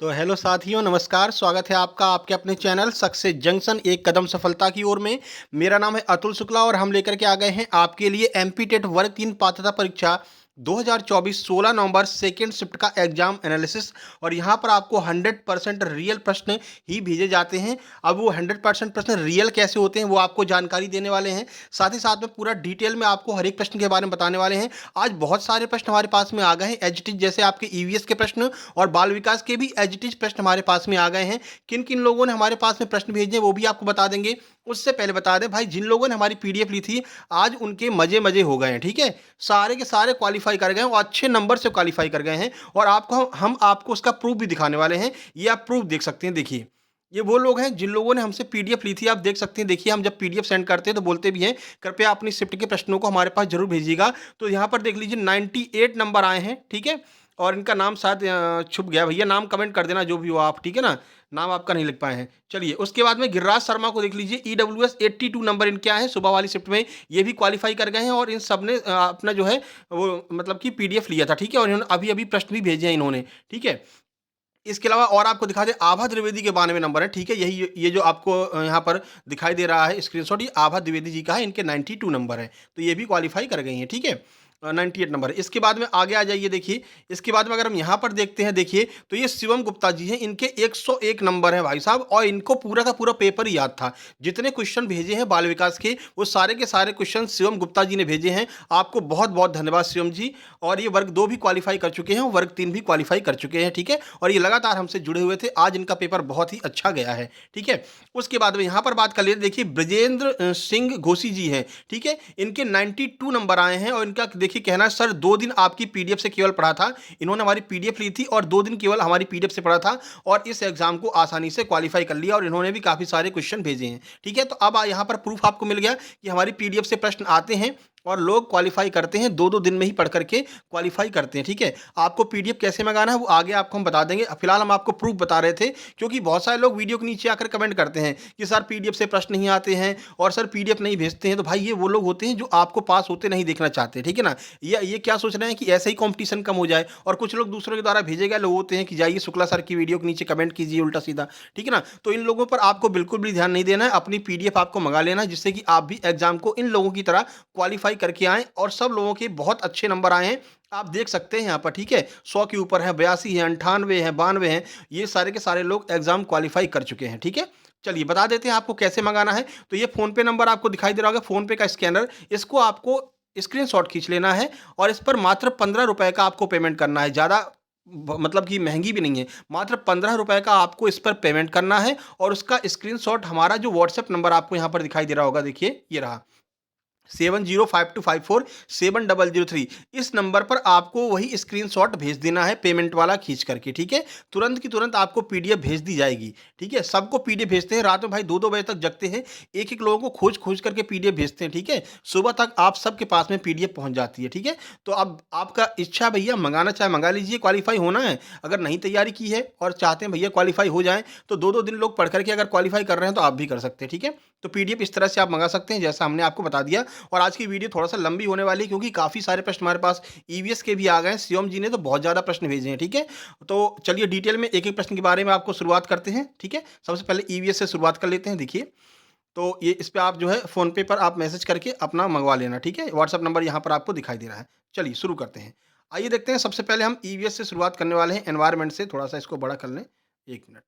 तो हेलो साथियों, नमस्कार। स्वागत है आपका आपके अपने चैनल सक्सेस जंक्शन एक कदम सफलता की ओर में। मेरा नाम है अतुल शुक्ला और हम लेकर के आ गए हैं आपके लिए एमपी टेट वर्ग 3 पात्रता परीक्षा 2024 16 नवंबर सेकेंड शिफ्ट का एग्जाम एनालिसिस। और यहाँ पर आपको 100% रियल प्रश्न ही भेजे जाते हैं। अब वो 100% प्रश्न रियल कैसे होते हैं वो आपको जानकारी देने वाले हैं। साथ ही साथ में पूरा डिटेल में आपको हर एक प्रश्न के बारे में बताने वाले हैं। आज बहुत सारे प्रश्न हमारे पास में आ गए हैं एचटी जैसे आपके ईवीएस के प्रश्न और बाल विकास के भी एचटी प्रश्न हमारे पास में आ गए हैं। किन किन लोगों ने हमारे पास में प्रश्न भेजे हैं वो भी आपको बता देंगे। उससे पहले बता दें भाई, जिन लोगों ने हमारी पीडीएफ ली थी आज उनके मजे मजे हो गए हैं। ठीक है, सारे के सारे क्वालिफाई कर गए हैं और अच्छे नंबर से क्वालिफाई कर गए हैं। और आपको हम आपको उसका प्रूफ भी दिखाने वाले हैं। ये आप प्रूफ देख सकते हैं। देखिए, ये वो लोग हैं जिन लोगों ने हमसे पीडीएफ ली थी। आप देख सकते हैं। देखिए, हम जब पीडीएफ सेंड करते हैं तो बोलते भी हैं कृपया अपनी शिफ्ट के प्रश्नों को हमारे पास जरूर भेजिएगा। तो यहाँ पर देख लीजिए 98 नंबर आए हैं। ठीक है, और इनका नाम शायद छुप गया। भैया नाम कमेंट कर देना जो भी हो आप। ठीक है ना, नाम आपका नहीं लिख पाए हैं। चलिए, उसके बाद में गिरिराज शर्मा को देख लीजिए। ईडब्ल्यूएस 82 नंबर इनके आए हैं सुबह वाली शिफ्ट में। ये भी क्वालिफाई कर गए हैं और इन सब ने अपना जो है वो मतलब कि पीडीएफ लिया था। ठीक है, और इन्होंने अभी अभी प्रश्न भी भेजे हैं इन्होंने। ठीक है, इसके अलावा और आपको दिखा दें आभा द्विवेदी के 92 नंबर है। ठीक है, यही ये जो आपको यहाँ पर दिखाई दे रहा है स्क्रीनशॉट, ये आभा द्विवेदी जी का है। इनके 92 नंबर है, तो ये भी क्वालिफाई कर गई हैं। ठीक है, 98 नंबर है। इसके बाद में आगे आ जाइए। देखिए, इसके बाद में अगर हम यहाँ पर देखते हैं, देखिए तो ये शिवम गुप्ता जी हैं। इनके 101 नंबर है भाई साहब, और इनको पूरा का पूरा पेपर ही याद था। जितने क्वेश्चन भेजे हैं बाल विकास के वो सारे के सारे क्वेश्चन शिवम गुप्ता जी ने भेजे हैं। आपको बहुत बहुत धन्यवाद शिवम जी। और ये वर्ग 2 भी क्वालिफाई कर चुके हैं, वर्ग 3 भी क्वालिफाई कर चुके हैं। ठीक है, और ये लगातार हमसे जुड़े हुए थे। आज इनका पेपर बहुत ही अच्छा गया है। ठीक है, उसके बाद में यहाँ पर बात कर लेते। देखिए, ब्रजेंद्र सिंह घोसी जी हैं। ठीक है, इनके 92 नंबर आए हैं और इनका देखिए कहना है सर 2 दिन आपकी पीडीएफ से केवल पढ़ा था। इन्होंने हमारी पीडीएफ ली थी और 2 दिन केवल हमारी पीडीएफ से पढ़ा था और इस एग्जाम को आसानी से क्वालिफाई कर लिया। और इन्होंने भी काफी सारे क्वेश्चन भेजे हैं। ठीक है, तो अब यहाँ पर प्रूफ आपको मिल गया कि हमारी पीडीएफ से प्रश्न आते हैं और लोग क्वालिफाई करते हैं। 2-2 दिन में ही पढ़ करके क्वालिफाई करते हैं। ठीक है, आपको पीडीएफ कैसे मंगाना है वो आगे आपको हम बता देंगे। फिलहाल हम आपको प्रूफ बता रहे थे क्योंकि बहुत सारे लोग वीडियो के नीचे आकर कमेंट करते हैं कि सर पीडीएफ से प्रश्न नहीं आते हैं और सर पीडीएफ नहीं भेजते हैं। तो भाई, ये वो लोग होते हैं जो आपको पास होते नहीं देखना चाहते। ठीक है ना, ये क्या सोच रहे हैं कि ऐसे ही कंपटीशन कम हो जाए। और कुछ लोग दूसरों के द्वारा भेजे गए लोग होते हैं कि जाइए शुक्ला सर की वीडियो के नीचे कमेंट कीजिए उल्टा सीधा। ठीक है ना, तो इन लोगों पर आपको बिल्कुल भी ध्यान नहीं देना है। अपनी पीडीएफ आपको मंगा लेना है जिससे कि आप भी एग्जाम को इन लोगों की तरह क्वालिफाई करके आएँ। और सब लोगों के बहुत अच्छे नंबर आए हैं, आप देख सकते हैं यहाँ पर। ठीक है, 100 के ऊपर है, 82 है, 98 है, 92 है। ये सारे के सारे लोग एग्जाम क्वालिफाई कर चुके हैं। ठीक है, चलिए बता देते हैं आपको कैसे मंगाना है। तो ये फोन पे नंबर आपको दिखाई दे रहा होगा, फोन पे का स्कैनर, इसको आपको स्क्रीनशॉट खींच लेना है और इस पर मात्र 15 रुपए का आपको पेमेंट करना है। ज़्यादा मतलब कि महंगी भी नहीं है, मात्र 15 रुपए का आपको इस पर पेमेंट करना है। और उसका स्क्रीनशॉट हमारा जो व्हाट्सएप नंबर आपको यहाँ पर दिखाई दे रहा होगा, देखिए ये रहा 7052547003। इस नंबर पर आपको वही स्क्रीनशॉट भेज देना है पेमेंट वाला खींच करके। ठीक है, तुरंत की तुरंत आपको पीडीएफ भेज दी जाएगी। ठीक है, सबको पीडीएफ भेजते हैं। रात में भाई 2-2 बजे तक जगते हैं, एक एक लोगों को खोज खोज करके पीडीएफ भेजते हैं। ठीक है, सुबह तक आप सबके पास में पीडीएफ पहुंच जाती है। ठीक है, तो अब आपका इच्छा भैया, मंगाना चाहे मंगा लीजिए। क्वालिफाई होना है, अगर नहीं तैयारी की है और चाहते हैं भैया क्वालिफाई हो जाए तो 2-2 दिन लोग पढ़ करके अगर क्वालिफाई कर रहे हैं तो आप भी कर सकते हैं। ठीक है, तो पीडीएफ इस तरह से आप मंगा सकते हैं जैसा हमने आपको बता दिया। और आज की वीडियो थोड़ा-सा लंबी होने वाली है क्योंकि काफ़ी सारे प्रश्न हमारे पास ईवीएस के भी आ गए हैं। शिवम जी ने तो बहुत ज़्यादा प्रश्न भेजे हैं। ठीक है, तो चलिए डिटेल में एक-एक प्रश्न के बारे में आपको शुरुआत करते हैं। ठीक है, सबसे पहले ईवीएस से शुरुआत कर लेते हैं। देखिए, तो ये इस पे आप जो है फ़ोनपे पर आप मैसेज करके अपना मँगवा लेना। ठीक है, व्हाट्सएप नंबर यहाँ पर आपको दिखाई दे रहा है। चलिए शुरू करते हैं। आइए देखते हैं, सबसे पहले हम ईवीएस से शुरुआत करने वाले हैं, एनवायरनमेंट से। थोड़ा-सा इसको बड़ा कर लें, 1 मिनट।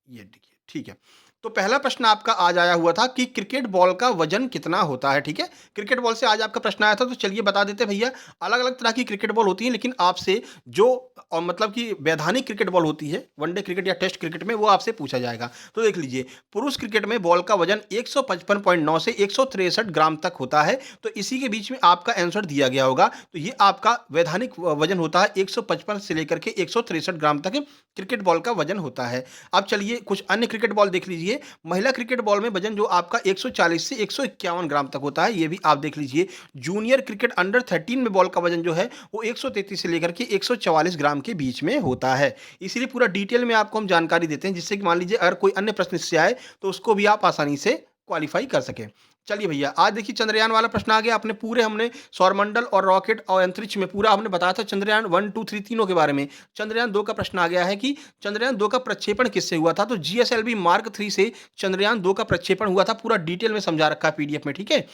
ये देखिए, ठीक है। तो पहला प्रश्न आपका आज आया हुआ था कि क्रिकेट बॉल का वजन कितना होता है। ठीक है, क्रिकेट बॉल से आज आपका प्रश्न आया था। तो चलिए बता देते हैं भैया, अलग-अलग तरह की क्रिकेट बॉल होती है, लेकिन आपसे जो मतलब कि वैधानिक क्रिकेट बॉल होती है, वनडे क्रिकेट या टेस्ट क्रिकेट में, वो आपसे पूछा जाएगा। तो देख लीजिए, पुरुष क्रिकेट में बॉल का वजन 155.9 से 163 ग्राम तक होता है। तो इसी के बीच में आपका आंसर दिया गया होगा। तो ये आपका वैधानिक वजन होता है, 155 से लेकर के 163 ग्राम तक क्रिकेट बॉल का वजन होता है। अब चलिए कुछ अन्य क्रिकेट बॉल देख लीजिए। महिला क्रिकेट बॉल में वजन जो आपका 140 से 151 ग्राम तक होता है, ये भी आप देख लीजिए। जूनियर क्रिकेट अंडर 13 में बॉल का वजन जो है वो 133 से लेकर के 144 ग्राम के बीच में होता है। इसीलिए पूरा डिटेल में आपको हम जानकारी देते हैं जिससे कि मान लीजिए अगर कोई अन्य प्रश्न इससे आए तो उसको भी आप आसानी से क्वालिफाई कर सकें। चलिए भैया, आज देखिए चंद्रयान वाला प्रश्न आ गया। अपने पूरे हमने सौरमंडल और रॉकेट और अंतरिक्ष में पूरा हमने बताया था चंद्रयान 1, 2, 3 तीनों के बारे में। चंद्रयान 2 का प्रश्न आ गया है कि चंद्रयान 2 का प्रक्षेपण किससे हुआ था? तो जीएसएलवी मार्क 3 से चंद्रयान 2 का प्रक्षेपण हुआ था। पूरा डिटेल में समझा रखा है पीडीएफ में, ठीक है?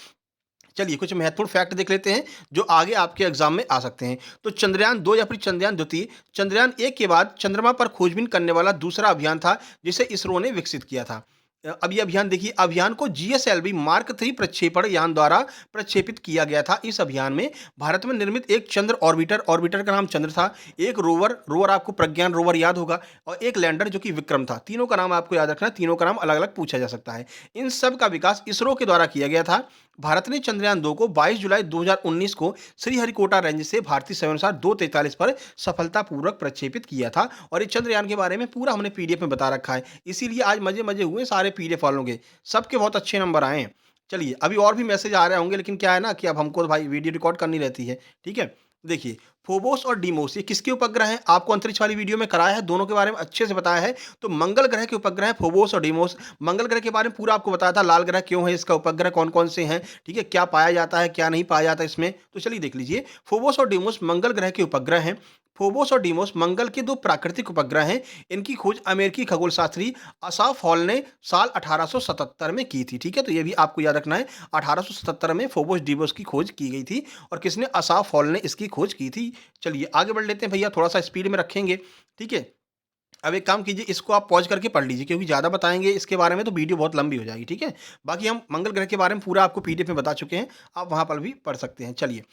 चलिए कुछ महत्वपूर्ण फैक्ट देख लेते हैं जो आगे आपके एग्जाम में आ सकते हैं। तो चंद्रयान 2 या फिर चंद्रयान द्वितीय, चंद्रयान 1 के बाद चंद्रमा पर खोजबीन करने वाला दूसरा अभियान था जिसे इसरो ने विकसित किया था। अब ये अभियान देखिए, अभियान को जीएसएलवी मार्क 3 प्रक्षेपण यान द्वारा प्रक्षेपित किया गया था। इस अभियान में भारत में निर्मित एक चंद्र ऑर्बिटर, ऑर्बिटर का नाम चंद्र था, एक रोवर, रोवर आपको प्रज्ञान रोवर याद होगा, और एक लैंडर जो कि विक्रम था। तीनों का नाम आपको याद रखना है, तीनों का नाम अलग अलग पूछा जा सकता है। इन सब का विकास इसरो के द्वारा किया गया था। भारत ने चंद्रयान 2 को 22 जुलाई 2019 को श्रीहरिकोटा रेंज से भारतीय समयानुसार 2:43 पर सफलतापूर्वक प्रक्षेपित किया था। और इस चंद्रयान के बारे में पूरा हमने पीडीएफ में बता रखा है, इसीलिए आज मजे मजे हुए सारे पीडीएफ वालों के, सबके बहुत अच्छे नंबर आए हैं। चलिए अभी और भी मैसेज आ रहे होंगे, लेकिन क्या है ना कि अब हमको तो भाई वीडियो रिकॉर्ड करनी रहती है, ठीक है? देखिए, फोबोस और डीमोस ये किसके उपग्रह हैं? आपको अंतरिक्ष वाली वीडियो में कराया है, दोनों के बारे में अच्छे से बताया है। तो मंगल ग्रह के उपग्रह हैं फोबोस और डीमोस। मंगल ग्रह के बारे में पूरा आपको बताया था, लाल ग्रह क्यों है, इसका उपग्रह कौन कौन से हैं, ठीक है, क्या पाया जाता है क्या नहीं पाया जाता इसमें। तो चलिए देख लीजिए, फोबोस और डीमोस मंगल ग्रह के उपग्रह हैं। फोबोस और डीमोस मंगल के दो प्राकृतिक उपग्रह हैं। इनकी खोज अमेरिकी खगोल शास्त्री असाफ हॉल ने साल 1877 में की थी, ठीक है? तो ये भी आपको याद रखना है, 1877 में फोबोस डीमोस की खोज की गई थी और किसने? असाफ हॉल ने इसकी खोज की थी। चलिए आगे बढ़ लेते हैं भैया, थोड़ा सा स्पीड में रखेंगे, ठीक है? अब एक काम कीजिए, इसको आप पॉज करके पढ़ लीजिए, क्योंकि ज़्यादा बताएंगे इसके बारे में तो वीडियो बहुत लंबी हो जाएगी, ठीक है? बाकी हम मंगल ग्रह के बारे में पूरा आपको पीडीएफ में बता चुके हैं, आप वहां पर भी पढ़ सकते हैं। चलिए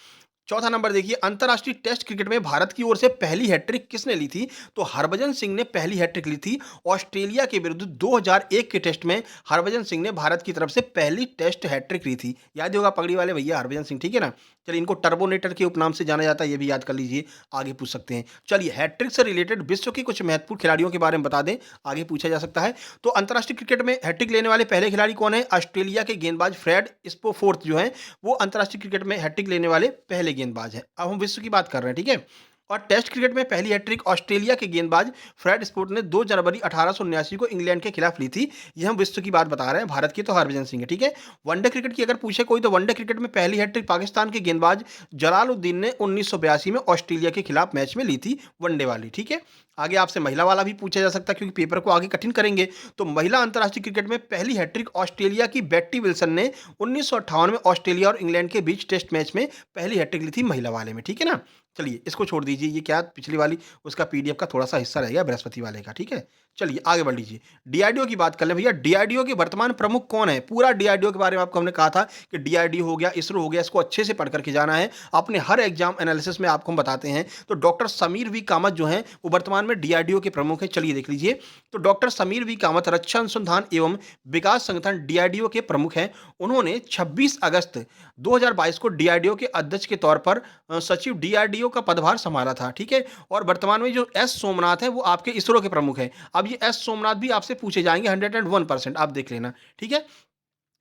चौथा नंबर देखिए, अंतर्राष्ट्रीय टेस्ट क्रिकेट में भारत की ओर से पहली हैट्रिक किसने ली थी? तो हरभजन सिंह ने पहली हैट्रिक ली थी। ऑस्ट्रेलिया के विरुद्ध 2001 के टेस्ट में हरभजन सिंह ने भारत की तरफ से पहली टेस्ट हैट्रिक ली थी। याद ही होगा पगड़ी वाले भैया हरभजन सिंह, ठीक है ना? चलिए, इनको टर्बोनेटर के उपनाम से जाना जाता है, ये भी याद कर लीजिए, आगे पूछ सकते हैं। चलिए हैट्रिक से रिलेटेड विश्व के कुछ महत्वपूर्ण खिलाड़ियों के बारे में बता दें, आगे पूछा जा सकता है। तो अंतर्राष्ट्रीय क्रिकेट में हैट्रिक लेने वाले पहले खिलाड़ी कौन है? ऑस्ट्रेलिया के गेंदबाज फ्रेड स्पोफोर्थ जो है, वो अंतर्राष्ट्रीय क्रिकेट में हैट्रिक लेने वाले पहले गेंदबाज हैं। अब हम विश्व की बात कर रहे हैं, ठीक है? और टेस्ट क्रिकेट में पहली हैट्रिक ऑस्ट्रेलिया के गेंदबाज फ्रेड स्पोर्ट ने 2 जनवरी 1879 को इंग्लैंड के खिलाफ ली थी। ये हम विश्व की बात बता रहे हैं, भारत की तो हरभजन सिंह है, ठीक है? वनडे क्रिकेट की अगर पूछे कोई, तो वनडे क्रिकेट में पहली हैट्रिक पाकिस्तान के गेंदबाज जलालुद्दीन ने 1982 में ऑस्ट्रेलिया के खिलाफ मैच में ली थी, वनडे वाली, ठीक है? आगे आपसे महिला वाला भी पूछा जा सकता है, क्योंकि पेपर को आगे कठिन करेंगे। तो महिला अंतर्राष्ट्रीय क्रिकेट में पहली हैट्रिक ऑस्ट्रेलिया की बेट्टी विल्सन ने 1958 में ऑस्ट्रेलिया और इंग्लैंड के बीच टेस्ट मैच में पहली हैट्रिक ली थी महिला वाले में, ठीक है ना? चलिए इसको छोड़ दीजिए, ये क्या पिछली वाली उसका पीडीएफ का थोड़ा सा हिस्सा रह गया बृहस्पति वाले का, ठीक है? चलिए आगे बढ़ लीजिए, डीआरडीओ की बात कर लें भैया। डीआरडीओ के वर्तमान प्रमुख कौन है? पूरा डीआरडीओ के बारे में आपको हमने कहा था कि डीआरडीओ हो गया, इसरो हो गया, इसको अच्छे से पढ़ करके जाना है, अपने हर एग्जाम एनालिसिस में आपको हम बताते हैं। तो डॉक्टर समीर वी कामत जो हैं, वो वर्तमान में डीआरडीओ के प्रमुख हैं। चलिए देख लीजिए, तो डॉक्टर समीर वी कामत रक्षा अनुसंधान एवं विकास संगठन डीआरडीओ के प्रमुख हैं। उन्होंने 26 अगस्त 2022 को डीआरडीओ के अध्यक्ष के तौर पर सचिव डीआरडीओ का पदभार संभाला था, ठीक है? और वर्तमान में जो एस सोमनाथ है, वो आपके इसरो के प्रमुख हैं। अब ये एस सोमनाथ भी आपसे पूछे जाएंगे 101%, आप देख लेना, ठीक है?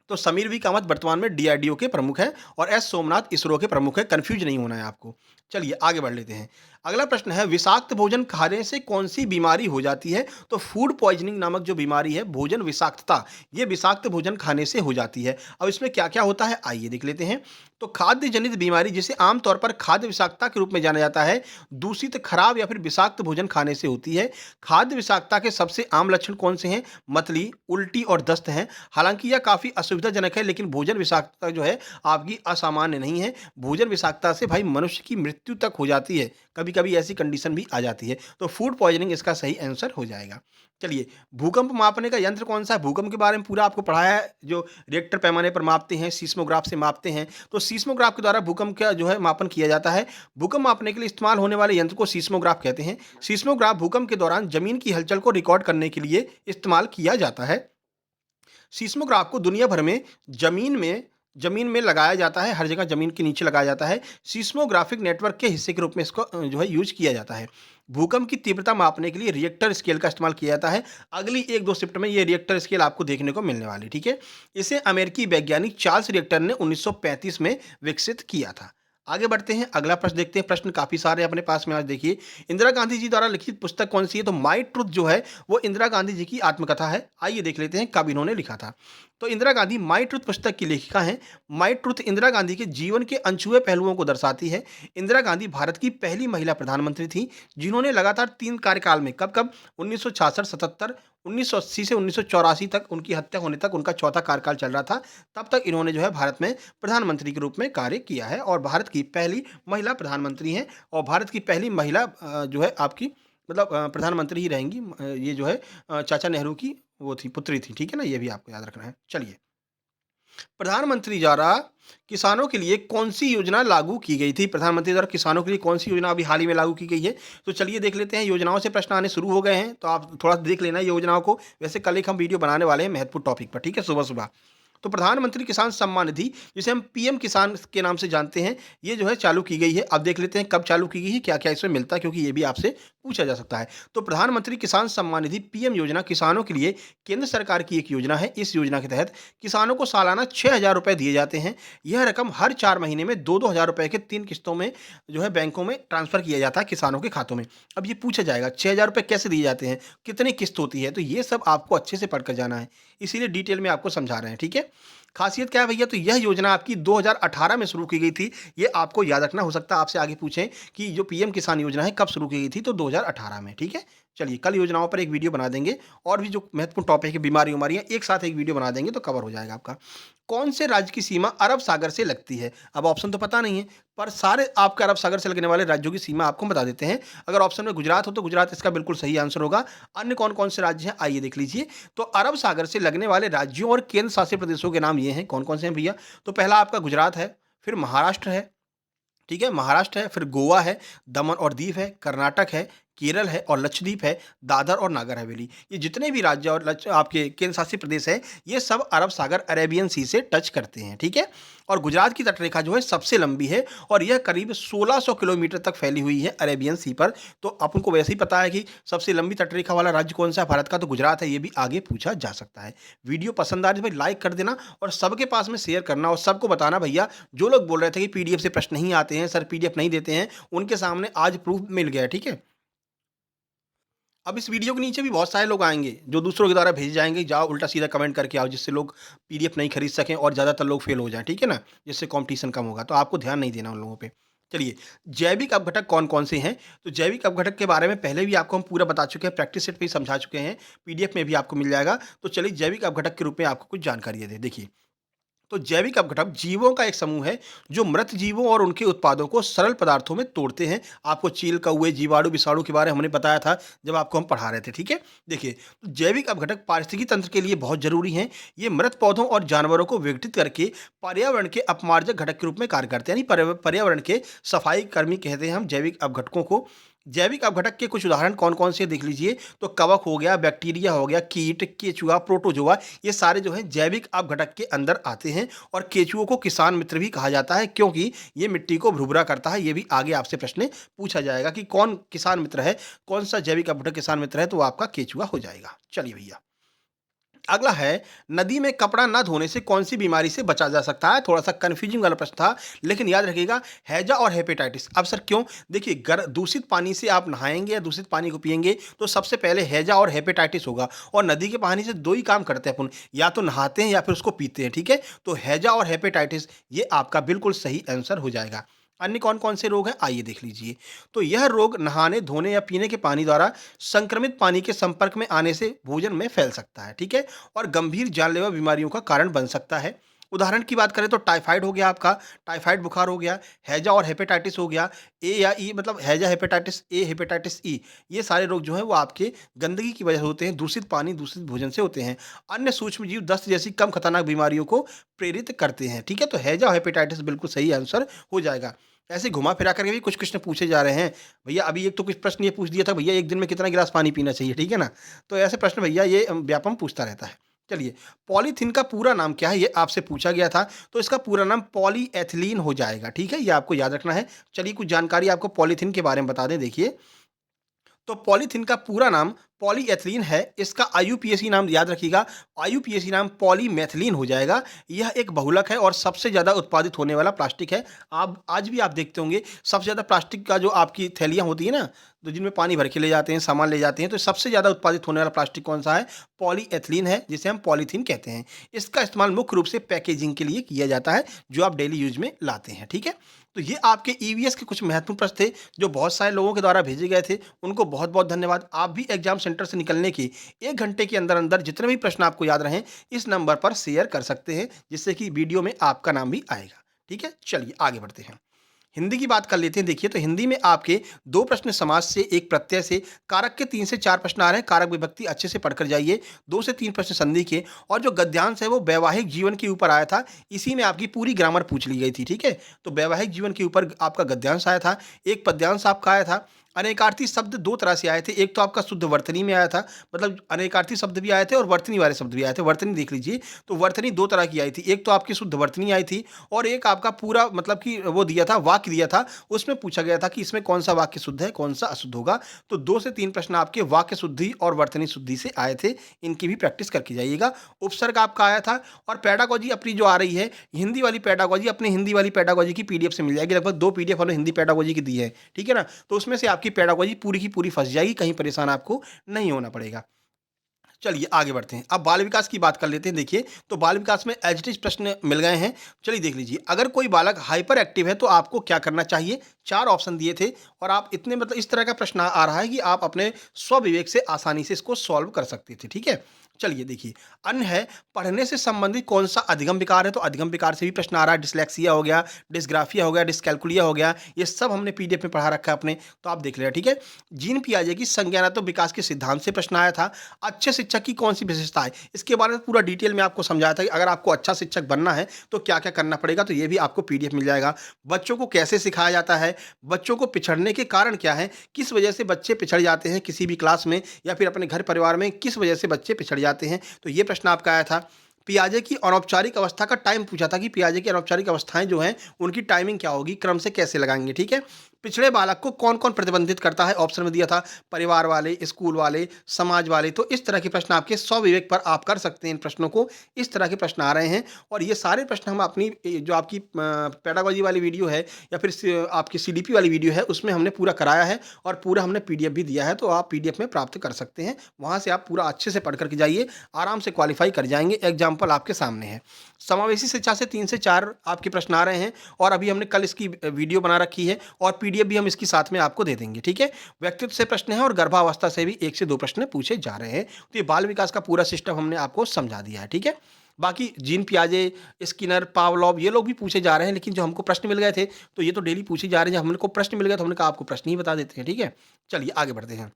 तो समीर वी कामत वर्तमान में डीआरडीओ के प्रमुख हैं और एस सोमनाथ इसरो के प्रमुख हैं, कंफ्यूज नहीं होना है आपको। चलिए आगे बढ़ लेते हैं। अगला प्रश्न है, विषाक्त भोजन खाने से कौन सी बीमारी हो जाती है? तो फूड पॉइजनिंग नामक जो बीमारी है, भोजन विषाक्तता, ये विषाक्त भोजन खाने से हो जाती है। अब इसमें क्या क्या होता है, आइए देख लेते हैं। तो खाद्य जनित बीमारी, जिसे आमतौर पर खाद्य विषाक्तता के रूप में जाना जाता है, दूषित, खराब या फिर विषाक्त भोजन खाने से होती है। खाद्य विषाक्तता के सबसे आम लक्षण कौन से हैं? मतली, उल्टी और दस्त हैं। हालांकि यह काफी असुविधाजनक है, लेकिन भोजन विषाक्तता जो है आपकी असामान्य नहीं है। भोजन विषाक्तता से भाई मनुष्य की मृत्यु तक हो जाती है, कभी कभी ऐसी कंडीशन भी आ जाती है। तो फूड पॉइजनिंग इसका सही आंसर हो जाएगा। चलिए, भूकंप मापने का यंत्र कौन सा है? भूकंप के बारे में पूरा आपको पढ़ाया है, जो रिएक्टर पैमाने पर मापते हैं, सीस्मोग्राफ से मापते हैं। तो सीस्मोग्राफ के द्वारा भूकंप का जो है मापन किया जाता है। भूकंप मापने के लिए इस्तेमाल होने वाले यंत्र को सीस्मोग्राफ कहते हैं। सीस्मोग्राफ भूकंप के दौरान जमीन की हलचल को रिकॉर्ड करने के लिए इस्तेमाल किया जाता है। सीस्मोग्राफ को दुनिया भर में जमीन में लगाया जाता है, हर जगह जमीन के नीचे लगाया जाता है। सीस्मोग्राफिक नेटवर्क के हिस्से के रूप में इसको जो है यूज किया जाता है। भूकंप की तीव्रता मापने के लिए रिएक्टर स्केल का इस्तेमाल किया जाता है। अगली 1-2 शिफ्ट में ये रिएक्टर स्केल आपको देखने को मिलने वाली, ठीक है? इसे अमेरिकी वैज्ञानिक चार्ल्स रिएक्टर ने 1935 में विकसित किया था। आगे बढ़ते हैं, अगला प्रश्न देखते हैं। प्रश्न काफ़ी सारे अपने पास में आज देखिए। इंदिरा गांधी जी द्वारा लिखित पुस्तक कौन सी है? तो माई ट्रुथ जो है वो इंदिरा गांधी जी की आत्मकथा है। आइए देख लेते हैं कब इन्होंने लिखा था। तो इंदिरा गांधी माई ट्रुथ पुस्तक की लेखिका हैं। माई ट्रुथ इंदिरा गांधी के जीवन के अनछुए पहलुओं को दर्शाती है। इंदिरा गांधी भारत की पहली महिला प्रधानमंत्री थी जिन्होंने लगातार 3 कार्यकाल में कब-कब 1966-77, 1980 से 1984 तक, उनकी हत्या होने तक उनका चौथा कार्यकाल चल रहा था। तब तक इन्होंने जो है भारत में प्रधानमंत्री के रूप में कार्य किया है और भारत की पहली महिला प्रधानमंत्री हैं और भारत की पहली महिला जो है आपकी मतलब प्रधानमंत्री ही रहेंगी। ये जो है चाचा नेहरू की वो थी, पुत्री थी, ठीक है ना? ये भी आपको याद रखना है। चलिए, प्रधानमंत्री द्वारा किसानों के लिए कौन-सी योजना लागू की गई थी? प्रधानमंत्री द्वारा किसानों के लिए कौन-सी योजना अभी हाल ही में लागू की गई है? तो चलिए देख लेते हैं, योजनाओं से प्रश्न आने शुरू हो गए हैं, तो आप थोड़ा देख लेना योजनाओं को। वैसे कल एक हम वीडियो बनाने वाले हैं महत्वपूर्ण टॉपिक पर, ठीक है? सुबह-सुबह। तो प्रधानमंत्री किसान सम्मान निधि, जिसे हम पीएम किसान के नाम से जानते हैं, ये जो है चालू की गई है। अब देख लेते हैं कब चालू की गई है, क्या-क्या इसमें मिलता है, क्योंकि ये भी आपसे पूछा जा सकता है। तो प्रधानमंत्री किसान सम्मान निधि पीएम योजना किसानों के लिए केंद्र सरकार की एक योजना है। इस योजना के तहत किसानों को सालाना 6,000 रुपए दिए जाते हैं। यह रकम हर 4 महीने में 2-2 हज़ार रुपए के 3 किस्तों में जो है बैंकों में ट्रांसफ़र किया जाता है किसानों के खातों में। अब ये पूछा जाएगा 6,000 रुपए कैसे दिए जाते हैं? कितनी किस्त होती है? तो ये सब आपको अच्छे से पढ़कर जाना है। इसीलिए डिटेल में आपको समझा रहे हैं, ठीक है? खासियत क्या है भैया? तो यह योजना आपकी 2018 में शुरू की गई थी। ये आपको याद रखना। हो सकता है आपसे आगे पूछें कि जो पीएम किसान योजना है कब शुरू की गई थी? तो 2018 में, ठीक है? चलिए, कल योजनाओं पर एक वीडियो बना देंगे और भी जो महत्वपूर्ण टॉपिक है, बीमारी-वमारियाँ, एक साथ एक वीडियो बना देंगे तो कवर हो जाएगा आपका। कौन से राज्य की सीमा अरब सागर से लगती है? अब ऑप्शन तो पता नहीं है, पर सारे आपके अरब सागर से लगने वाले राज्यों की सीमा आपको बता देते हैं। अगर ऑप्शन में गुजरात हो तो गुजरात इसका बिल्कुल सही आंसर होगा। अन्य कौन-कौन से राज्य हैं, आइए देख लीजिए। तो अरब सागर से लगने वाले राज्यों और केंद्र शासित प्रदेशों के नाम ये हैं, कौन-कौन से हैं भैया? तो पहला आपका गुजरात है, फिर महाराष्ट्र है, ठीक है? महाराष्ट्र है, फिर गोवा है, दमन और दीव है, कर्नाटक है, केरल है और लक्षद्वीप है, दादर और नागर हवेली। ये जितने भी राज्य और लक्ष आपके केंद्र शासित प्रदेश हैं, ये सब अरब सागर अरेबियन सी से टच करते हैं, ठीक है? और गुजरात की तटरेखा जो है सबसे लंबी है और यह करीब 1600 किलोमीटर तक फैली हुई है अरेबियन सी पर। तो अपन को वैसे ही पता है कि सबसे लंबी तटरेखा वाला राज्य कौन-सा है भारत का? तो गुजरात है, ये भी आगे पूछा जा सकता है। वीडियो पसंद आ रही है भाई लाइक कर देना और सबके पास में शेयर करना और सबको बताना भैया, जो लोग बोल रहे थे कि पीडीएफ से प्रश्न नहीं आते हैं, सर पीडीएफ नहीं देते हैं, उनके सामने आज प्रूफ मिल गया है, ठीक है? अब इस वीडियो के नीचे भी बहुत सारे लोग आएँगे, जो दूसरों के द्वारा भेजे जाएँगे, जाओ उल्टा-सीधा कमेंट करके आओ, जिससे लोग पीडीएफ नहीं खरीद सकें और ज़्यादातर लोग फेल हो जाएँ, ठीक है ना? जिससे कॉम्पिटिशन कम होगा, तो आपको ध्यान नहीं देना उन लोगों पे। चलिए, जैविक अपघटक कौन-कौन से हैं? तो जैविक अपघटक के बारे में पहले भी आपको हम पूरा बता चुके हैं, प्रैक्टिस सेट पे ही समझा चुके हैं, पीडीएफ में भी आपको मिल जाएगा। तो चलिए, जैविक अपघटक के रूप में आपको कुछ जानकारी दे दें। देखिए, तो जैविक अपघटक जीवों का एक समूह है जो मृत जीवों और उनके उत्पादों को सरल पदार्थों में तोड़ते हैं। आपको चील, कौवे, जीवाणु, विषाणु के बारे में हमने बताया था जब आपको हम पढ़ा रहे थे, ठीक है? देखिए, तो जैविक अपघटक पारिस्थितिकी तंत्र के लिए बहुत जरूरी हैं। ये मृत पौधों और जानवरों को विघटित करके पर्यावरण के अपमार्जक घटक के रूप में कार्य करते हैं, यानी पर्यावरण के सफाई कर्मी कहते हैं हम जैविक अपघटकों को। जैविक अपघटक के कुछ उदाहरण कौन-कौन से देख लीजिए, तो कवक हो गया, बैक्टीरिया हो गया, कीट, केचुआ, प्रोटोजोआ, ये सारे जो हैं जैविक अपघटक के अंदर आते हैं और केचुओं को किसान मित्र भी कहा जाता है क्योंकि ये मिट्टी को भुरभुरा करता है। ये भी आगे आपसे प्रश्न पूछा जाएगा कि कौन किसान मित्र है, कौन-सा जैविक अपघटक किसान मित्र है, तो वो आपका केचुआ हो जाएगा। चलिए भैया। अगला है, नदी में कपड़ा ना धोने से कौन सी बीमारी से बचा जा सकता है? थोड़ा सा कंफ्यूजिंग वाला प्रश्न था, लेकिन याद रखिएगा, हैजा और हेपेटाइटिस। अब सर क्यों? देखिए, दूषित पानी से आप नहाएंगे या दूषित पानी को पिएंगे तो सबसे पहले हैजा और हेपेटाइटिस होगा और नदी के पानी से दो ही काम करते हैं अपन, या तो नहाते हैं या फिर उसको पीते हैं, ठीक है? तो हैजा और हेपेटाइटिस ये आपका बिल्कुल सही आंसर हो जाएगा। अन्य कौन कौन से रोग हैं, आइए देख लीजिए। तो यह रोग नहाने, धोने या पीने के पानी द्वारा संक्रमित पानी के संपर्क में आने से भोजन में फैल सकता है, ठीक है? और गंभीर जानलेवा बीमारियों का कारण बन सकता है। उदाहरण की बात करें तो टाइफाइड हो गया आपका, टाइफाइड बुखार हो गया, हैजा और हेपेटाइटिस हो गया, ए या ई मतलब हैजा हेपेटाइटिस ए, हेपेटाइटिस ई, ये सारे रोग जो हैं वो आपके गंदगी की वजह से होते हैं, दूषित पानी, दूषित भोजन से होते हैं। अन्य सूक्ष्म जीव दस्त जैसी कम खतरनाक बीमारियों को प्रेरित करते हैं, ठीक है? तो हैजा और हेपेटाइटिस बिल्कुल सही आंसर हो जाएगा। ऐसे घुमा फिरा करके भी कुछ प्रश्न पूछे जा रहे हैं। भैया अभी एक तो कुछ प्रश्न ये पूछ दिया था, भैया 1 दिन में कितना गिलास पानी पीना चाहिए, ठीक है ना? तो ऐसे प्रश्न भैया ये व्यापम पूछता रहता है। चलिए, पॉलीथीन का पूरा नाम क्या है? ये आपसे पूछा गया था, तो इसका पूरा नाम पॉलीएथिलीन हो जाएगा, ठीक है? ये आपको याद रखना है। चलिए, कुछ जानकारी आपको पॉलीथीन के बारे में बता दें, देखिए। तो पॉलीथीन का पूरा नाम पॉलीएथिलीन है, इसका आईयूपीएसी नाम याद रखिएगा, आईयूपीएसी नाम पॉलीमेथिलीन हो जाएगा। यह एक बहुलक है और सबसे ज़्यादा उत्पादित होने वाला प्लास्टिक है। आप आज भी आप देखते होंगे सबसे ज़्यादा प्लास्टिक का जो आपकी थैलियाँ होती है ना, तो जिनमें पानी भर के ले जाते हैं, सामान ले जाते हैं, तो सबसे ज़्यादा उत्पादित होने वाला प्लास्टिक कौन सा है? पॉलीएथिलीन है, जिसे हम पॉलीथीन कहते हैं। इसका इस्तेमाल मुख्य रूप से पैकेजिंग के लिए किया जाता है, जो आप डेली यूज़ में लाते हैं, ठीक है? तो ये आपके ईवीएस के कुछ महत्वपूर्ण प्रश्न थे, जो बहुत सारे लोगों के द्वारा भेजे गए थे। उनको बहुत-बहुत धन्यवाद। आप भी एग्ज़ाम सेंटर से निकलने के 1 घंटे के अंदर-अंदर जितने भी प्रश्न आपको याद रहें, इस नंबर पर शेयर कर सकते हैं, जिससे कि वीडियो में आपका नाम भी आएगा। ठीक है? चलिए आगे बढ़ते हैं। हिंदी की बात कर लेते हैं। देखिए, तो हिंदी में आपके 2 प्रश्न समास से, 1 प्रत्यय से, कारक के 3 से 4 प्रश्न आ रहे हैं। कारक विभक्ति अच्छे से पढ़कर जाइए। 2 से 3 प्रश्न संधि के, और जो गद्यांश है वो वैवाहिक जीवन के ऊपर आया था। इसी में आपकी पूरी ग्रामर पूछ ली गई थी, ठीक है? तो वैवाहिक जीवन के ऊपर आपका गद्यांश आया था, एक पद्यांश आपका आया था। अनेकार्थी शब्द 2 तरह से आए थे। एक तो आपका शुद्ध वर्तनी में आया था, मतलब अनेकार्थी शब्द भी आए थे और वर्तनी वाले शब्द भी आए थे। वर्तनी देख लीजिए, तो वर्तनी 2 तरह की आई थी। एक तो आपकी शुद्ध वर्तनी आई थी, और एक आपका पूरा मतलब कि वो दिया था, वाक्य दिया था। उसमें पूछा गया था कि इसमें कौन-सा वाक्य शुद्ध है, कौन-सा अशुद्ध होगा। तो 2 से 3 प्रश्न आपके वाक्य शुद्धि और वर्तनी शुद्धि से आए थे। इनकी भी प्रैक्टिस करके जाइएगा। उपसर्ग आपका आया था, और पेडागोजी अपनी जो आ रही है, हिंदी वाली पेडागोजी, अपनी हिंदी वाली पेडागोजी की पीडीएफ से मिल जाएगी। लगभग 2 पीडीएफ हमने हिंदी पेडागोजी की दी है, ठीक है ना? तो उसमें से आपकी पेडागोजी पूरी की पूरी फँस जाएगी, कहीं परेशान आपको नहीं होना पड़ेगा। चलिए आगे बढ़ते हैं। अब बाल विकास की बात कर लेते हैं। देखिए, तो बाल विकास में एज इट इज प्रश्न मिल गए हैं। चलिए देख लीजिए। अगर कोई बालक हाइपर एक्टिव है तो आपको क्या करना चाहिए? 4 ऑप्शन दिए थे, और आप इतने मतलब इस तरह का प्रश्न आ रहा है कि आप अपने स्वविवेक से आसानी से इसको सॉल्व कर सकते थे, ठीक है? चलिए देखिए, अन्य है, पढ़ने से संबंधित कौन सा अधिगम विकार है? तो अधिगम विकार से भी प्रश्न आ रहा है। डिस्लेक्सिया हो गया, डिस्ग्राफिया हो गया, डिस्कैल्कुलिया हो गया, ये सब हमने पीडीएफ में पढ़ा रखा है अपने, तो आप देख लेना, ठीक है? जीन पियाजे की संज्ञानात्मक विकास के सिद्धांत से प्रश्न आया था। अच्छे शिक्षक की कौन सी विशेषता है? इसके बारे में पूरा डिटेल में आपको समझाया था कि अगर आपको अच्छा शिक्षक बनना है तो क्या-क्या करना पड़ेगा, तो ये भी आपको पीडीएफ मिल जाएगा। बच्चों को कैसे सिखाया जाता है? बच्चों को पिछड़ने के कारण क्या हैं? किस वजह से बच्चे पिछड़ जाते हैं किसी भी क्लास में या फिर अपने घर परिवार में, किस वजह से बच्चे पिछड़ जाते हैं? तो ये प्रश्न आपका आया था। पियाजे की अनौपचारिक अवस्था का टाइम पूछा था कि पियाजे की अनौपचारिक अवस्थाएँ जो हैं, उनकी टाइमिंग क्या होगी? क्रम से कैसे लगाएँगे, ठीक है? पिछड़े बालक को कौन-कौन प्रतिबंधित करता है? ऑप्शन में दिया था, परिवार वाले, स्कूल वाले, समाज वाले। तो इस तरह के प्रश्न आपके स्वविवेक पर आप कर सकते हैं इन प्रश्नों को। इस तरह के प्रश्न आ रहे हैं, और ये सारे प्रश्न हम अपनी जो आपकी पेडागोजी वाली वीडियो है या फिर आपकी सीडीपी वाली वीडियो है, उसमें हमने पूरा कराया है, और पूरा हमने पीडीएफ भी दिया है, तो आप पीडीएफ में प्राप्त कर सकते हैं। वहाँ से आप पूरा अच्छे से पढ़ कर के जाइए, आराम से क्वालीफाई कर जाएँगे। एग्ज़ाम्पल आपके सामने है। समावेशी शिक्षा से 3 से 4 आपके प्रश्न आ रहे हैं, और अभी हमने कल इसकी वीडियो बना रखी है, और पीडीएफ भी हम इसकी साथ में आपको दे देंगे, ठीक है? व्यक्तित्व से प्रश्न है, और गर्भावस्था से भी 1 से 2 प्रश्न पूछे जा रहे हैं। तो ये बाल विकास का पूरा सिस्टम हमने आपको समझा दिया है, ठीक है? बाकी जीन पियाजे, स्किनर, पावलोव, ये लोग भी पूछे जा रहे हैं, लेकिन जो हमको प्रश्न मिल गए थे, तो ये तो डेली पूछे जा रहे हैं। जब हमको प्रश्न मिल गए तो हमने कहा आपको प्रश्न ही बता देते हैं, ठीक है? चलिए आगे बढ़ते हैं।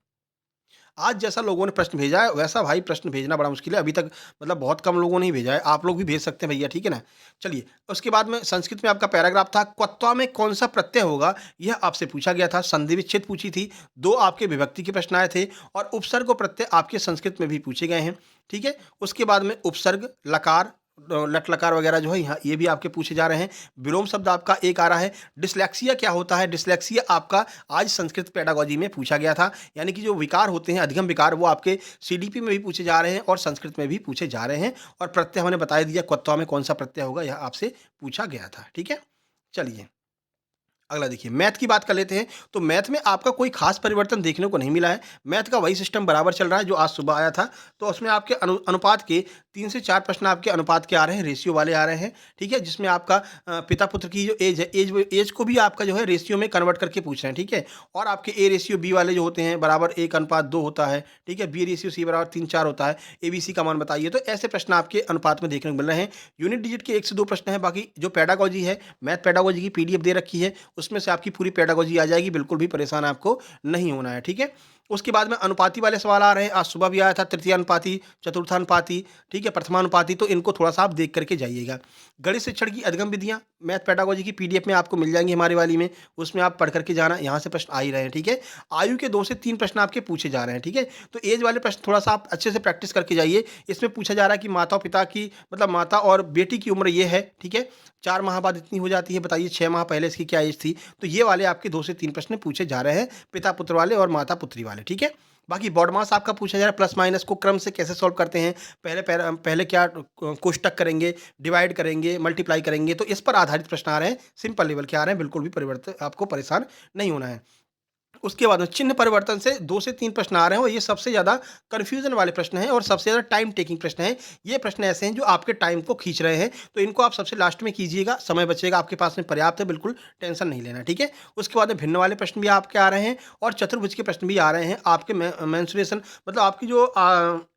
आज जैसा लोगों ने प्रश्न भेजा है, वैसा भाई प्रश्न भेजना बड़ा मुश्किल है। अभी तक मतलब बहुत कम लोगों ने ही भेजा है। आप लोग भी भेज सकते हैं भैया, ठीक है ना? चलिए, उसके बाद में संस्कृत में आपका पैराग्राफ था, क्वत्वा में कौन-सा प्रत्यय होगा? यह आपसे पूछा गया था। संधि विच्छेद पूछी थी। 2 आपके विभक्ति के प्रश्न आए थे, और उपसर्ग और प्रत्यय आपके संस्कृत में भी पूछे गए हैं, ठीक है? उसके बाद में उपसर्ग, लकार, लट लकार वगैरह जो है यहाँ, ये भी आपके पूछे जा रहे हैं। विलोम शब्द आपका एक आ रहा है। डिस्लेक्सिया क्या होता है? डिस्लेक्सिया आपका आज संस्कृत पेडागोजी में पूछा गया था। यानी कि जो विकार होते हैं, अधिगम विकार, वो आपके सीडीपी में भी पूछे जा रहे हैं और संस्कृत में भी पूछे जा रहे हैं। और प्रत्यय हमने बता दिया, क्वत्वा में कौन सा प्रत्यय होगा, यह आपसे पूछा गया था, ठीक है? चलिए अगला देखिए, मैथ की बात कर लेते हैं। तो मैथ में आपका कोई खास परिवर्तन देखने को नहीं मिला है। मैथ का वही सिस्टम बराबर चल रहा है जो आज सुबह आया था। तो उसमें आपके अनुपात के 3 से 4 प्रश्न आपके अनुपात के आ रहे हैं, रेशियो वाले आ रहे हैं, ठीक है? जिसमें आपका पिता पुत्र की जो एज है, एज को भी आपका जो है रेशियो में कन्वर्ट करके पूछ रहे हैं, ठीक है? और आपके ए रेशियो बी वाले जो होते हैं, बराबर 1:2 होता है, ठीक है? बी रेशियो सी बराबर 3-4 होता है। एबीसी का मान बताइए। तो ऐसे प्रश्न आपके अनुपात में देखने को मिल रहे हैं। यूनिट डिजिट के 1 से 2 प्रश्न हैं। बाकी जो पेडागोजी है, मैथ पेडागोजी की पीडीएफ दे रखी है, उसमें से आपकी पूरी पेडागोजी आ जाएगी। बिल्कुल भी परेशान आपको नहीं होना है, ठीक है? उसके बाद में अनुपाती वाले सवाल आ रहे हैं। आज सुबह भी आया था, तृतीयानुपाती, चतुर्थानुपाती, ठीक है, प्रथमानुपाती। तो इनको थोड़ा सा आप देख करके जाइएगा। गणित शिक्षण की अधिगम विधियाँ मैथ पेडागोजी की पीडीएफ में आपको मिल जाएंगी हमारी वाली में, उसमें आप पढ़ करके जाना। यहाँ से प्रश्न आ ही रहे हैं, ठीक है? आयु के 2 से 3 प्रश्न आपके पूछे जा रहे हैं, ठीक है? तो एज वाले प्रश्न थोड़ा सा आप अच्छे से प्रैक्टिस करके जाइए। इसमें पूछा जा रहा है कि माता और पिता की, मतलब माता और बेटी की उम्र ये है, ठीक है? 4 माह बाद इतनी हो जाती है, बताइए 6 माह पहले इसकी क्या एज थी? तो ये वाले आपके 2 से 3 प्रश्न पूछे जा रहे हैं, पिता पुत्र वाले और माता पुत्री वाले, ठीक है? बाकी बॉड मास आपका पूछा जा रहा है, प्लस माइनस को क्रम से कैसे सॉल्व करते हैं, पहले क्या कोष्टक करेंगे, डिवाइड करेंगे, मल्टीप्लाई करेंगे, तो इस पर आधारित प्रश्न आ रहे हैं, सिंपल लेवल के आ रहे हैं, बिल्कुल भी परिवर्तन आपको परेशान नहीं होना है। उसके बाद में चिन्ह परिवर्तन से 2 से 3 प्रश्न आ रहे हैं और ये सबसे ज़्यादा कन्फ्यूज़न वाले प्रश्न हैं और सबसे ज़्यादा टाइम टेकिंग प्रश्न हैं। ये प्रश्न ऐसे हैं जो आपके टाइम को खींच रहे हैं, तो इनको आप सबसे लास्ट में कीजिएगा, समय बचेगा आपके पास में पर्याप्त है, बिल्कुल टेंशन नहीं लेना, ठीक है? उसके बाद में भिन्न वाले प्रश्न भी आपके आ रहे हैं और चतुर्भुज के प्रश्न भी आ रहे हैं। आपके मेंसुरेशन मतलब आपकी जो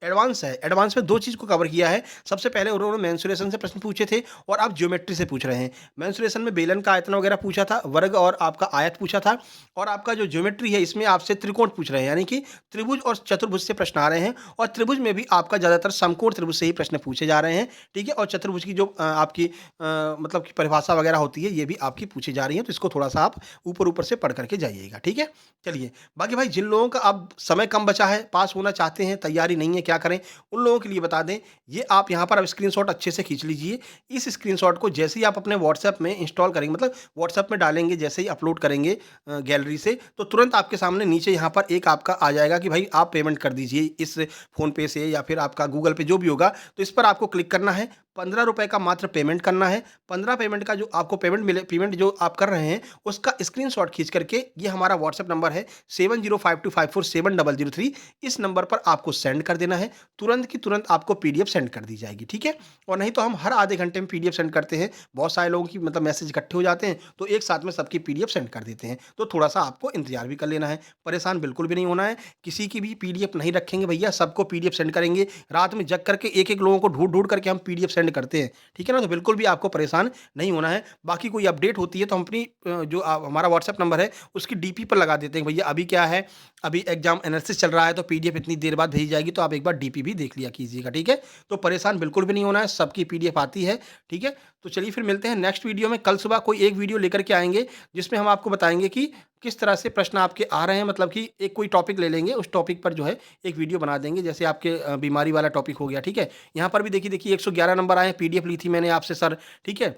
एडवांस है, एडवांस में 2 चीज़ को कवर किया है। सबसे पहले उन्होंने मेंसुरेशन से प्रश्न पूछे थे और अब ज्योमेट्री से पूछ रहे हैं। मेंसुरेशन में बेलन का आयतन वगैरह पूछा था, वर्ग और आपका आयत पूछा था और आपका जो ज्योमेट्री है इसमें आपसे त्रिकोण पूछ रहे हैं, यानी कि त्रिभुज और चतुर्भुज से प्रश्न आ रहे हैं और त्रिभुज में भी आपका ज़्यादातर समकोण त्रिभुज से ही प्रश्न पूछे जा रहे हैं, ठीक है? और चतुर्भुज की जो आपकी मतलब की परिभाषा वगैरह होती है, ये भी आपकी पूछी जा रही है, तो इसको थोड़ा-सा आप ऊपर-ऊपर से पढ़ करके जाइएगा, ठीक है? चलिए, बाकी भाई जिन लोगों का अब समय कम बचा है, पास होना चाहते हैं, तैयारी नहीं है, क्या करें? उन लोगों के लिए बता दें, ये आप यहाँ पर अब स्क्रीनशॉट अच्छे से खींच लीजिए। इस स्क्रीनशॉट को जैसे ही आप अपने व्हाट्सएप में इंस्टॉल करेंगे, मतलब व्हाट्सएप में डालेंगे, जैसे ही अपलोड करेंगे गैलरी से, तो तुरंत आपके सामने नीचे यहाँ पर एक आपका आ जाएगा कि भाई आप पेमेंट कर दीजिए इस फ़ोनपे से या फिर आपका गूगल पे जो भी होगा, तो इस पर आपको क्लिक करना है। ₹15 का मात्र पेमेंट करना है। 15 पेमेंट का जो आपको पेमेंट जो आप कर रहे हैं, उसका स्क्रीनशॉट खींच करके ये हमारा व्हाट्सएप नंबर है 7052547003, इस नंबर पर आपको सेंड कर देना है। तुरंत की तुरंत आपको पीडीएफ सेंड कर दी जाएगी, ठीक है? और नहीं तो हम हर आधे घंटे में पीडीएफ सेंड करते हैं। बहुत सारे लोगों की मतलब मैसेज इकट्ठे हो जाते हैं, तो एक साथ में सबकी पीडीएफ सेंड कर देते हैं। तो थोड़ा-सा आपको इंतज़ार भी कर लेना है, परेशान बिल्कुल भी नहीं होना है। किसी की भी पीडीएफ नहीं रखेंगे भैया, सबको पीडीएफ सेंड करेंगे। रात में जग करके एक-एक लोगों को ढूँढ-ढूँढ करके हम पीडीएफ सेंड करते हैं, ठीक है ना? तो बिल्कुल भी आपको परेशान नहीं होना है। बाकी कोई अपडेट होती है तो हम अपनी जो हमारा व्हाट्सएप नंबर है, उसकी डीपी पर लगा देते हैं, भैया अभी क्या है, अभी एग्ज़ाम एनालिसिस चल रहा है तो पीडीएफ इतनी देर बाद भेजी जाएगी, तो आप एक बार डीपी भी देख लिया कीजिएगा, ठीक है? तो परेशान बिल्कुल भी नहीं होना है, सबकी पीडीएफ आती है, ठीक है? तो चलिए फिर मिलते हैं नेक्स्ट वीडियो में। कल सुबह कोई एक वीडियो लेकर के आएँगे, जिसमें हम आपको बताएँगे कि किस तरह से प्रश्न आपके आ रहे हैं, मतलब कि एक कोई टॉपिक ले लेंगे, उस टॉपिक पर जो है एक वीडियो बना देंगे। जैसे आपके बीमारी वाला टॉपिक हो गया, ठीक है? यहाँ पर भी देखिए 111 नंबर आए हैं, पीडीएफ ली थी मैंने आपसे सर, ठीक है?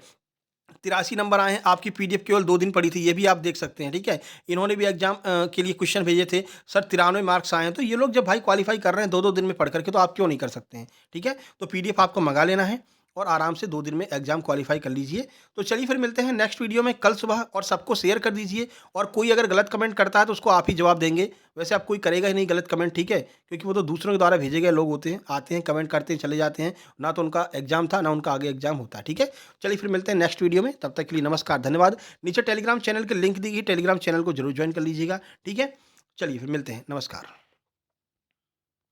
83 नंबर आए हैं, आपकी पीडीएफ केवल 2 दिन पड़ी थी, ये भी आप देख सकते हैं, ठीक है? इन्होंने भी एग्ज़ाम के लिए क्वेश्चन भेजे थे, सर 93 मार्क्स आए हैं, तो ये लोग जब भाई क्वालीफाई कर रहे हैं 2-2 दिन में पढ़ कर के, तो आप क्यों नहीं कर सकते हैं, ठीक है? तो पीडीएफ आपको मँगा लेना है और आराम से 2 दिन में एग्ज़ाम क्वालीफाई कर लीजिए। तो चलिए फिर मिलते हैं नेक्स्ट वीडियो में कल सुबह और सबको शेयर कर दीजिए और कोई अगर गलत कमेंट करता है तो उसको आप ही जवाब देंगे। वैसे अब कोई करेगा ही नहीं गलत कमेंट, ठीक है? क्योंकि वो तो दूसरों के द्वारा भेजे गए लोग होते हैं, आते हैं, कमेंट करते हैं, चले जाते हैं। ना तो उनका एग्ज़ाम था, ना उनका आगे एग्ज़ाम होता है, ठीक है? चलिए फिर मिलते हैं नेक्स्ट वीडियो में, तब तक के लिए नमस्कार, धन्यवाद। नीचे टेलीग्राम चैनल की लिंक दी गई, टेलीग्राम चैनल को ज़रूर जॉइन कर लीजिएगा, ठीक है? चलिए फिर मिलते हैं, नमस्कार।